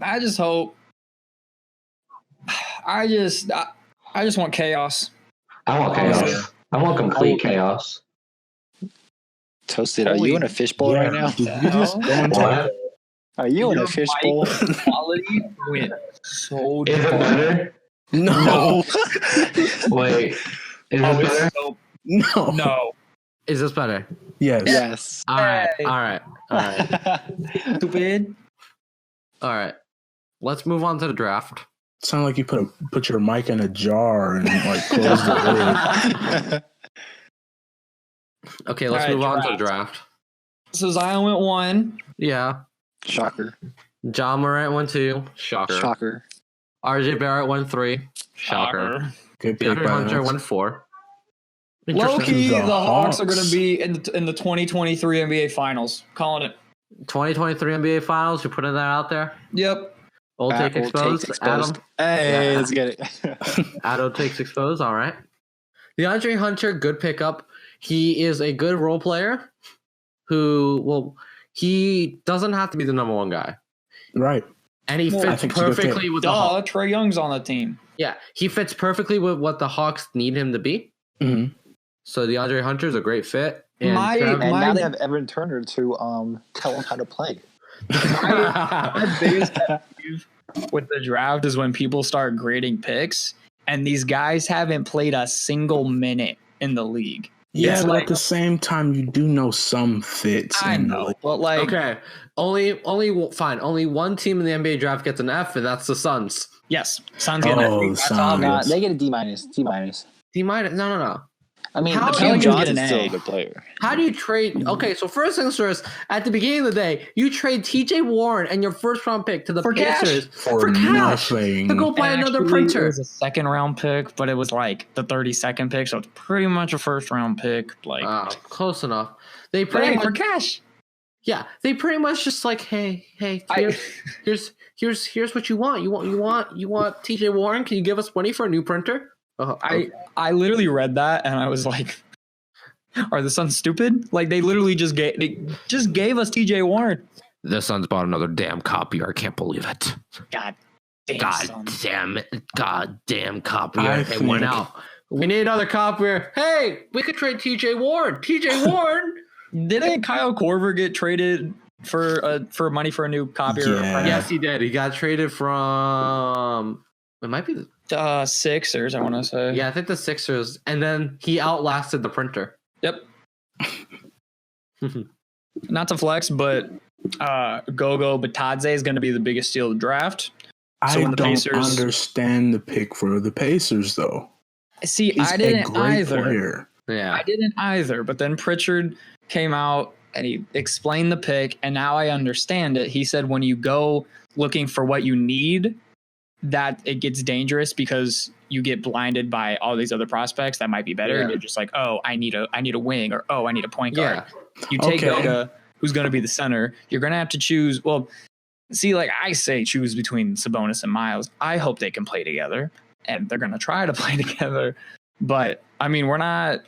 I just hope. I just want chaos. I want chaos. I want complete chaos. Toasted, are you in a fishbowl right now? Did you just go into What? Are you in a fishbowl? Quality went so Is it better? No. Wait. Is it better? No. Is this better? Yes. Yes. All right. Stupid. All right. Let's move on to the draft. Sound like you put your mic in a jar and like close the lid. Okay, let's move on to the draft. So Zion went 1. Yeah. Shocker. John Morant went 2. Shocker. RJ Barrett went 3. Shocker. Good pick DeAndre Hunter went 4. Low key, the Hawks are going to be in the 2023 NBA Finals. Calling it. 2023 NBA Finals. You putting that out there? Yep. Old take exposed. Adam. Hey, let's get it. Adam takes exposed. All right. DeAndre Hunter, good pickup. He is a good role player he doesn't have to be the number one guy. Right. And he fits perfectly with the Hawks. Trae Young's on the team. Yeah, he fits perfectly with what the Hawks need him to be. Mm-hmm. So DeAndre Hunter is a great fit. And now they have Evan Turner to tell him how to play. My biggest pet peeve with the draft is when people start grading picks and these guys haven't played a single minute in the league. Yeah, but at the same time, you do know some fits. I know, but okay, only one team in the NBA draft gets an F, and that's the Suns. Yes, Suns get an F. That's all. They get a D minus. No. I mean, the Pelicans is still a good player. How do you trade? Okay, so first things first, at the beginning of the day, you trade TJ Warren and your first round pick to the Pacers for cash to go buy another printer. It was a second round pick, but it was like the 32nd pick, so it's pretty much a first round pick. Close enough. They pretty much for cash. Yeah, they pretty much just like, hey, here's what you want. You want TJ Warren? Can you give us money for a new printer? I literally read that and I was like, are the Suns stupid? Like they literally just gave us TJ Warren. The Suns bought another damn copier. I can't believe it. God damn copier. They went out. We need another copier. Hey, we could trade TJ Warren. TJ Warren. Didn't Kyle Korver get traded for money for a new copier? Yeah. Yes, he did. He got traded from. It might be the Sixers, I want to say. Yeah, I think the Sixers. And then he outlasted the printer. Yep. Not to flex, but Gogo Batadze is going to be the biggest steal of the draft. So I don't understand the pick for the Pacers, though. See, I didn't either. Player. Yeah, I didn't either. But then Pritchard came out and he explained the pick, and now I understand it. He said when you go looking for what you need, that it gets dangerous because you get blinded by all these other prospects that might be better. Yeah. And you're just like, oh, I need a wing, or oh, I need a point guard. Yeah. You take Goga, who's going to be the center. You're going to have to choose. Well, see, like I say, choose between Sabonis and Miles. I hope they can play together, and they're going to try to play together. But I mean, we're not.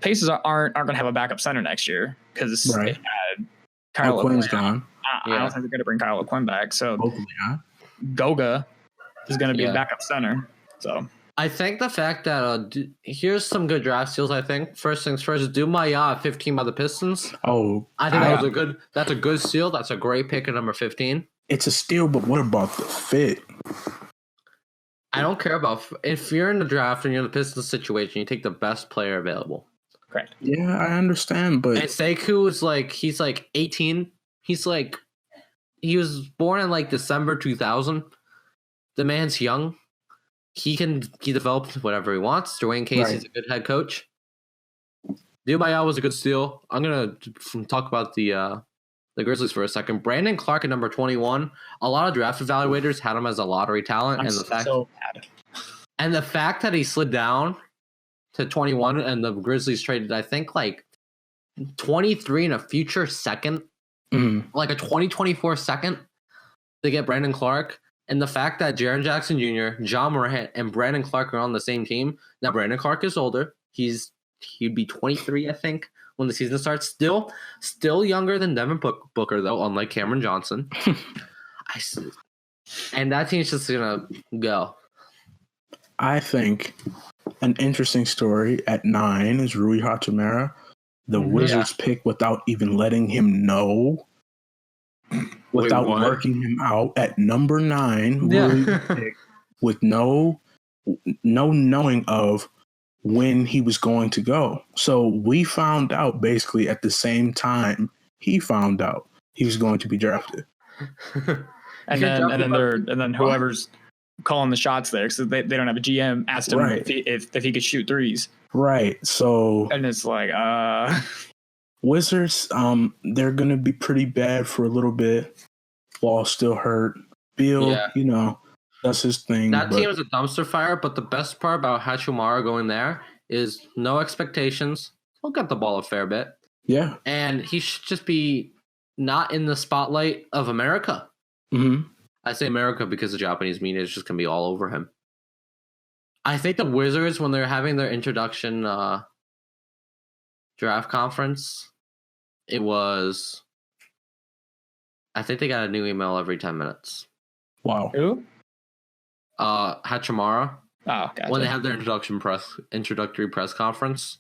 Pacers aren't going to have a backup center next year because they had Kyle O'Quinn's gone. I don't think they're going to bring Kyle O'Quinn back. So hopefully not. Goga is going to be a backup center. So I think the fact that here's some good draft steals. I think first things first, Dumaya at 15 by the Pistons. Oh, I think that's a good steal. That's a great pick at number 15. It's a steal, but what about the fit? I don't care about if you're in the draft and you're in the Pistons situation, you take the best player available. Correct. Yeah, I understand, but and Sekou is he's 18. He was born in December 2000. The man's young. He developed whatever he wants. Dwayne Casey's a good head coach. Dumaya was a good steal. I'm gonna talk about the Grizzlies for a second. Brandon Clark at number 21. A lot of draft evaluators had him as a lottery talent, and the fact that he slid down to 21 and the Grizzlies traded, I think 23 in a future second, like a 2024 second to get Brandon Clark. And the fact that Jaren Jackson Jr., John Morant, and Brandon Clark are on the same team. Now, Brandon Clark is older. He'd be 23, I think, when the season starts. Still younger than Devin Booker, though, unlike Cameron Johnson. And that team's just going to go. I think an interesting story at 9 is Rui Hachimura. The Wizards pick without even letting him know, without working him out at number 9. Rui pick with no knowing of when he was going to go. So we found out basically at the same time he found out he was going to be drafted. and then whoever's calling the shots there, because they don't have a GM, asked him if he could shoot threes. Right. So and it's like Wizards, they're gonna be pretty bad for a little bit. Wall still hurt. Beal, that's his thing. That team is a dumpster fire, but the best part about Hachimura going there is no expectations. He'll get the ball a fair bit. Yeah. And he should just be not in the spotlight of America. Mm-hmm. I say America because the Japanese media is just going to be all over him. I think the Wizards, when they're having their introduction draft conference, I think they got a new email every 10 minutes. Wow. Who? Hachimura. Oh, gotcha. When they have their introductory press conference,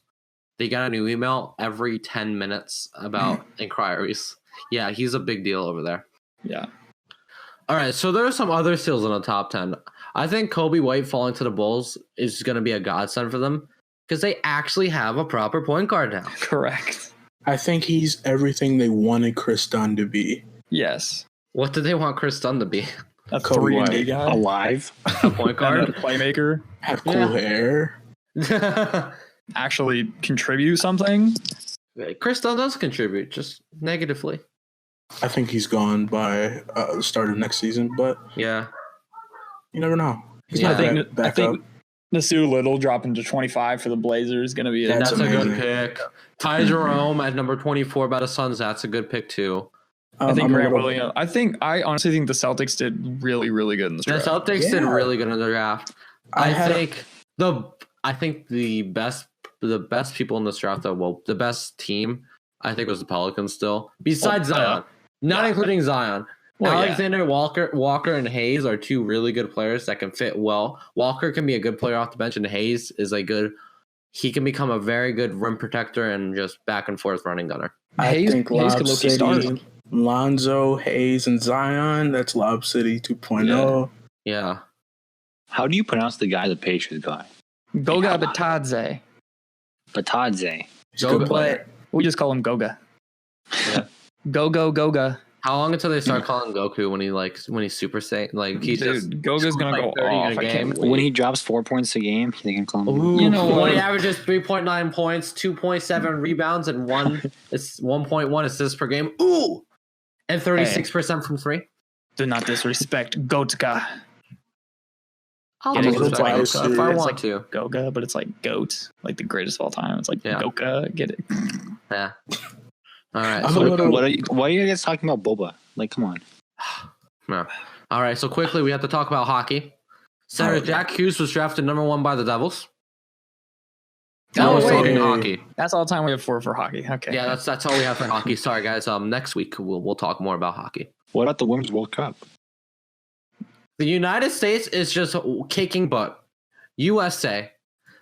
they got a new email every 10 minutes about inquiries. Yeah, he's a big deal over there. Yeah. All right, so there are some other steals in the top 10. I think Kobe White falling to the Bulls is going to be a godsend for them because they actually have a proper point guard now. Correct. I think he's everything they wanted Chris Dunn to be. Yes. What did they want Chris Dunn to be? A 3-and-D guy? Alive? A point guard? A playmaker? Have cool hair? Actually contribute something? Chris Dunn does contribute, just negatively. I think he's gone by the start of next season, but yeah, you never know. He's I think Nasu Little dropping to 25 for the Blazers is going to be that's a good pick. Ty Jerome at number 24 by the Suns. That's a good pick too. I think Grant Williams. I honestly think the Celtics did really, really good in this draft. The Celtics did really good in the draft. I think the best people in this draft, the best team, I think was the Pelicans still. Besides Zion. Not including Zion. Well, Alexander Walker and Hayes are two really good players that can fit well. Walker can be a good player off the bench, and Hayes is he can become a very good rim protector and just back and forth running gunner. Hayes could look start. Lonzo, Hayes, and Zion. That's Lob City 2.0. Yeah. How do you pronounce the guy the Patriots got? Goga Batadze. Goga. We just call him Goga. Yeah. Goga. How long until they start calling Goku when he's Super Saiyan? Goga's gonna go off a game. When he drops 4 points a game, they can call him. When he averages 3.9 points, 2.7 rebounds, and 1.1 assists per game. Ooh, and 36% from three. Do not disrespect Gotka. I'll disrespect Goka if I want to. Goga, but it's like goat, like the greatest of all time. It's like Goka. Get it? Yeah. All right. Why are you guys talking about Boba? Like, come on. No. All right. So quickly, we have to talk about hockey. Senator Jack Hughes was drafted number 1 by the Devils. That was talking hockey. That's all the time we have for hockey. Okay. Yeah, that's all we have for hockey. Sorry, guys. Next week we'll talk more about hockey. What about the Women's World Cup? The United States is just kicking butt. USA.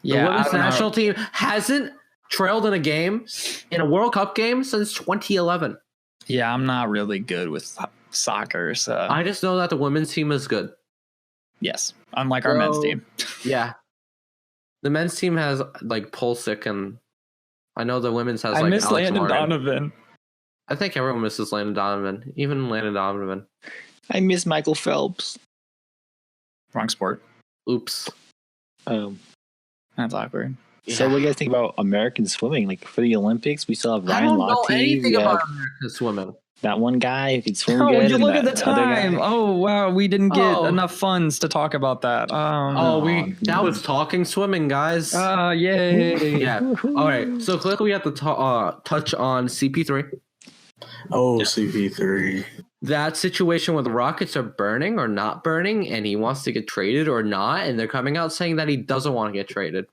The Yeah, women's national team hasn't trailed in a World Cup game since 2011. Yeah, I'm not really good with soccer, so I just know that the women's team is good. Yes, unlike our men's team. Yeah, the men's team has like Pulisic, and I know the women's has. I like miss Alex Landon Morgan. Donovan. I think everyone misses Landon Donovan, even Landon Donovan. I miss Michael Phelps. Wrong sport. Oops. That's awkward. So what do you guys think about American swimming? Like for the Olympics, we still have Ryan I don't Lochte. know anything about American swimming. That one guy who could swim good. Oh, you look and at the time. Oh, wow. We didn't get enough funds to talk about that. That was talking swimming, guys. Yay. Yeah. All right. So quickly, we have to touch on CP3. Oh, CP3. That situation where the Rockets are burning or not burning, and he wants to get traded or not, and they're coming out saying that he doesn't want to get traded.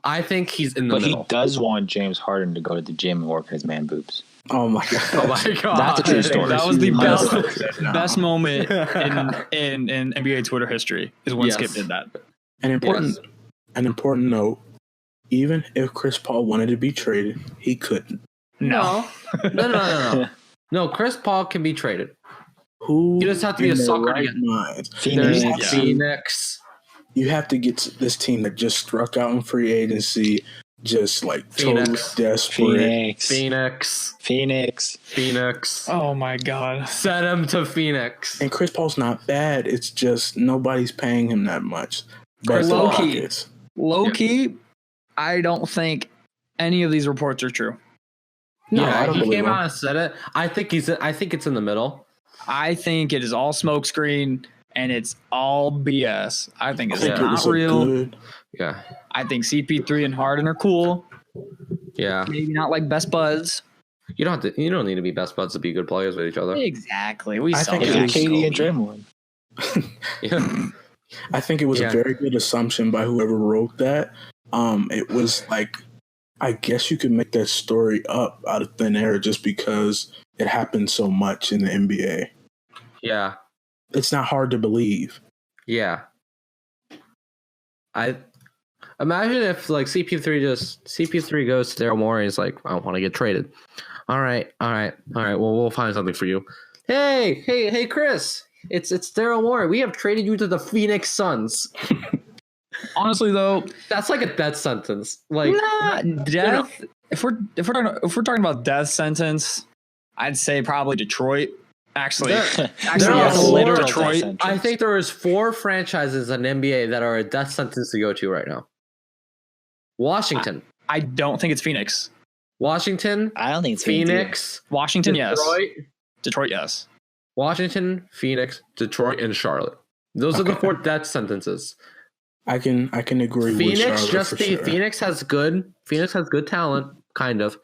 I think he's in the middle. But he does want James Harden to go to the gym and work his man boobs. Oh my god! Oh my god! That's a true story. That was the best moment in NBA Twitter history is when Skip did that. An important note: even if Chris Paul wanted to be traded, he couldn't. No. No, Chris Paul can be traded. Who? You just have to be a sucker to get Phoenix. You have to get this team that just struck out in free agency, just like totally desperate. Phoenix. Oh my God. Send him to Phoenix. And Chris Paul's not bad. It's just nobody's paying him that much. But Low key, I don't think any of these reports are true. No, yeah, he came out and said it. I think it's in the middle. I think it is all smokescreen and it's all BS. I think it's not real. Yeah. I think CP3 and Harden are cool. Yeah. Maybe not like best buds. You don't need to be best buds to be good players with each other. Exactly. I think it was KD and Draymond. Yeah. I think it was a very good assumption by whoever wrote that. It was like, I guess you could make that story up out of thin air just because it happened so much in the NBA. Yeah. It's not hard to believe. Yeah. I imagine if like CP3 goes to Daryl Morey and is like, I want to get traded. All right. Well, we'll find something for you. Hey, Chris. It's Daryl Morey. We have traded you to the Phoenix Suns. Honestly, though, that's like a death sentence. Like death. If we're talking about death sentence, I'd say probably Detroit. Actually, literal Detroit. I think there is 4 franchises in NBA that are a death sentence to go to right now. Washington. I don't think it's Phoenix. Washington. I don't think it's Phoenix. Washington, Detroit, yes. Detroit, yes. Washington, Phoenix, Detroit, and Charlotte. Those are the 4 death sentences. I can agree Phoenix with Charlotte. Phoenix has good talent, kind of,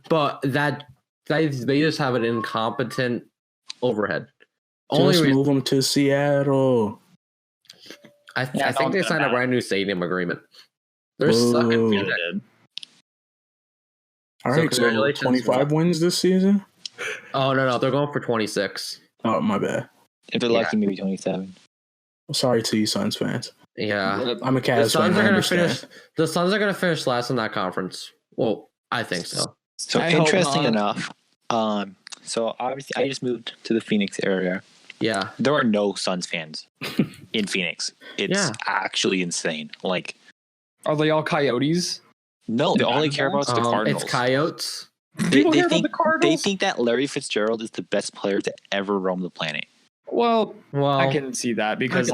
but that they just have an incompetent overhead. Move them to Seattle. I think they signed a brand new stadium agreement. They're stuck in Phoenix. All right, so 25 wins this season? Oh, no, they're going for 26. Oh, my bad. If they're lucky, maybe 27. Sorry to you, Suns fans. Yeah. I'm a Cavs fan. The Suns are going to finish last in that conference. Well, I think so. So interesting enough, so obviously I just moved to the Phoenix area. Yeah. There are no Suns fans in Phoenix. It's actually insane. Like, are they all Coyotes? No, they only care about the Cardinals. It's Coyotes. They think, they think that Larry Fitzgerald is the best player to ever roam the planet. Well, I can see that because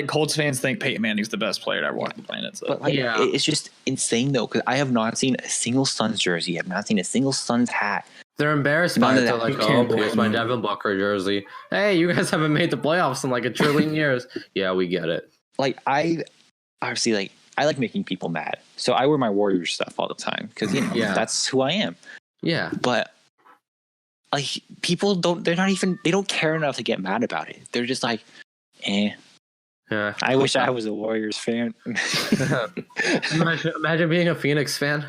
Colts fans think Peyton Manning's the best player to ever walk the planet. So. But it's just insane though, because I have not seen a single Suns jersey. I've not seen a single Suns hat. They're embarrassed by it. They're like, oh, here's my Devin Booker jersey. Hey, you guys haven't made the playoffs in like a trillion years. Yeah, we get it. Like I like making people mad, so I wear my Warriors stuff all the time because that's who I am. Yeah, but like people don't care enough to get mad about it. They're just like, eh. Yeah. I wish I was a Warriors fan. Imagine being a Phoenix fan.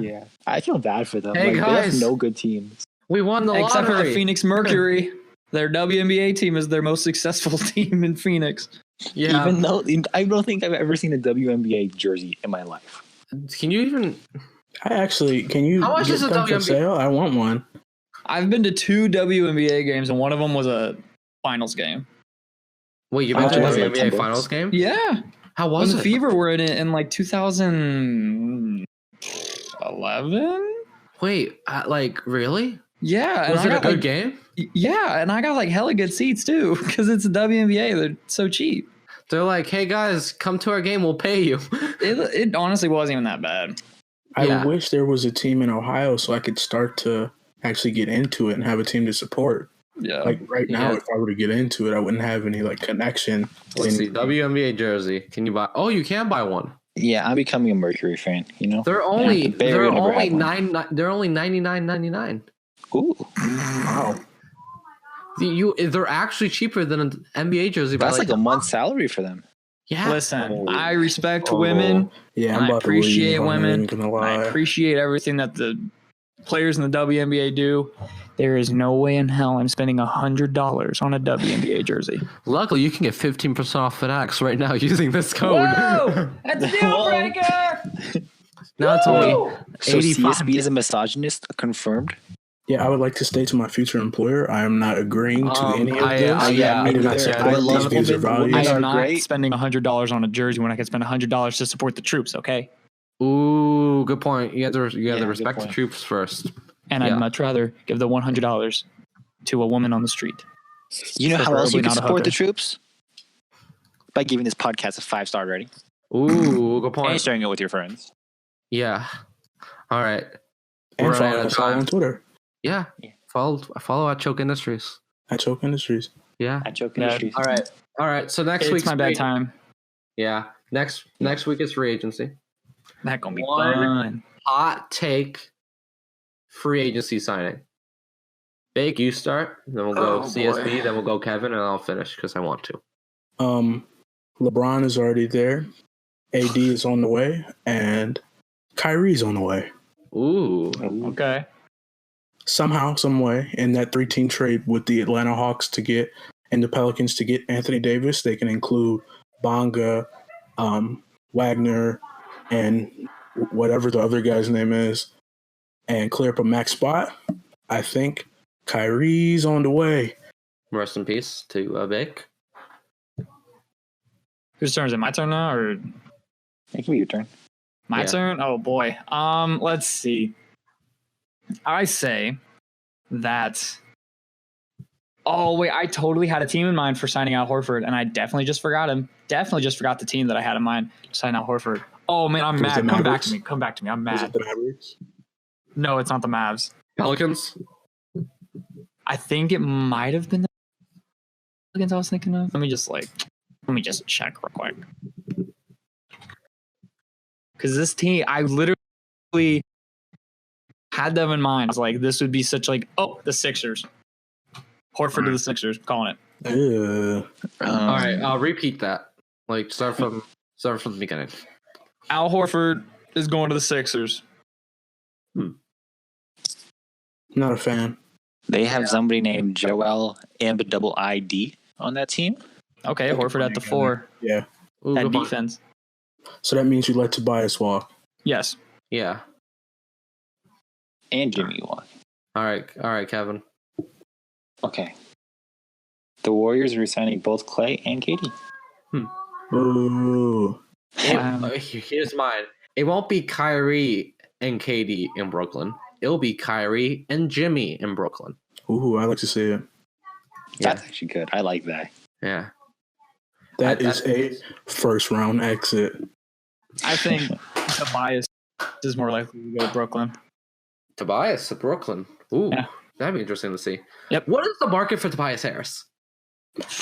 Yeah, I feel bad for them. Hey, like, guys, they have no good teams. We won the except lottery. for the Phoenix Mercury. Their WNBA team is their most successful team in Phoenix. Yeah, even though I don't think I've ever seen a WNBA jersey in my life. Can you even? Can you? How much is a WNBA? For sale? I want one. I've been to 2 WNBA games, and one of them was a finals game. Wait, you've been to a WNBA finals game? Yeah. How was it? The Fever were in it in like 2011. Wait, like really? Yeah. Was it a good game? Yeah, and I got like hella good seats too because it's a WNBA. They're so cheap. They're like, hey guys, come to our game. We'll pay you. It honestly wasn't even that bad. I wish there was a team in Ohio so I could start to actually get into it and have a team to support. Yeah. Like right now, if I were to get into it, I wouldn't have any like connection. Let's see, WNBA jersey. Can you buy? Oh, you can buy one. Yeah, I'm becoming a Mercury fan. You know, they're only $99.99. Ooh, wow. They're actually cheaper than an NBA jersey. That's like a month's salary for them. Yeah. Listen, I respect women. Yeah, I appreciate women. I appreciate everything that the players in the WNBA do, there is no way in hell I'm spending $100 on a WNBA jersey. Luckily, you can get 15% off FedEx right now using this code. Whoa! That's a deal breaker! Now it's only So 85. CSB is a misogynist, confirmed? Yeah, I would like to state to my future employer, I am not agreeing to any of this. I do not support these views or values. I am not spending $100 on a jersey when I can spend $100 to support the troops, okay? Ooh, good point. You have to respect the troops first. And I'd much rather give the $100 to a woman on the street. You know how else you can support the troops? By giving this podcast a 5-star rating. Ooh, good point. And sharing it with your friends. Yeah. All right. And follow us on Twitter. Yeah. Follow at Choke Industries. At Choke Industries. Yeah. At Choke Industries. All right. So next week's my bad time. Yeah. Next week is free agency. That gonna be fun. Hot take free agency signing. Bake, you start. Then we'll go CSB. Then we'll go Kevin, and I'll finish because I want to. LeBron is already there. AD is on the way, and Kyrie's on the way. Ooh. Okay. Somehow, some way, in that 3-team trade with the Atlanta Hawks and the Pelicans to get Anthony Davis, they can include Bonga, Wagner, and whatever the other guy's name is, and clear up a max spot. I think Kyrie's on the way. Rest in peace to Bake. Whose turn is it? My turn now, or it can be your turn. My turn? Oh boy. Let's see. I say that. Oh wait, I totally had a team in mind for signing out Horford, and I definitely just forgot him. Definitely just forgot the team that I had in mind to sign out Horford. Oh man, I'm mad. Come back to me. I'm mad. Is it the Mavericks? No, it's not the Mavs. Pelicans? I think it might have been the Pelicans I was thinking of. Let me just check real quick. Because this team, I literally had them in mind. I was like, this would be such the Sixers. Horford to the Sixers, calling it. All right, I'll repeat that. Start from the beginning. Al Horford is going to the Sixers. Not a fan. They have somebody named Joel Embiid on that team. Okay, Horford at the 4. Yeah. That defense. So that means you let Tobias walk. Yes. Yeah. And Jimmy walk. All right, Kevin. Okay. The Warriors are resigning both Clay and KD. Ooh. Here's mine. It won't be Kyrie and KD in Brooklyn. It'll be Kyrie and Jimmy in Brooklyn. Ooh, I like to see it. That's actually good. I like that. Yeah. That is a first-round exit. I think Tobias is more likely to go to Brooklyn. Tobias to Brooklyn. Ooh, yeah. That'd be interesting to see. Yep. What is the market for Tobias Harris?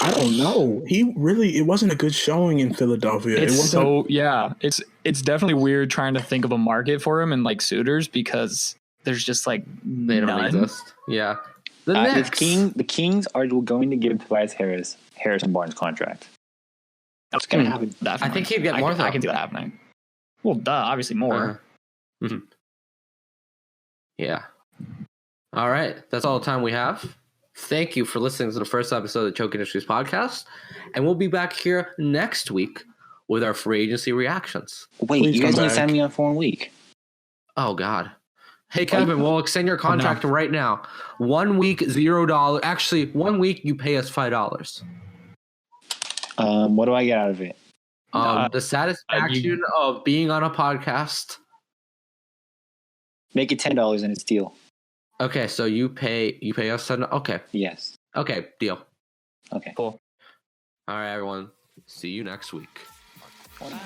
I don't know. It wasn't a good showing in Philadelphia. It's definitely weird trying to think of a market for him and suitors because there's just they don't exist. Yeah. The Kings are going to give Tobias Harrison Barnes contract. That's going to happen. I think he'd get more. I can see that happening. Well, duh, obviously more. Yeah. All right. That's all the time we have. Thank you for listening to the first episode of the Choke Industries podcast. And we'll be back here next week with our free agency reactions. Wait, you guys need to sign me on for 1 week. Oh, God. Hey, Kevin, we'll extend your contract right now. 1 week, $0. Actually, 1 week, you pay us $5. What do I get out of it? The satisfaction of being on a podcast. Make it $10 and it's deal. Okay, so you pay us $10. Okay. Yes. Okay, deal. Okay. Cool. All right, everyone. See you next week. Bye.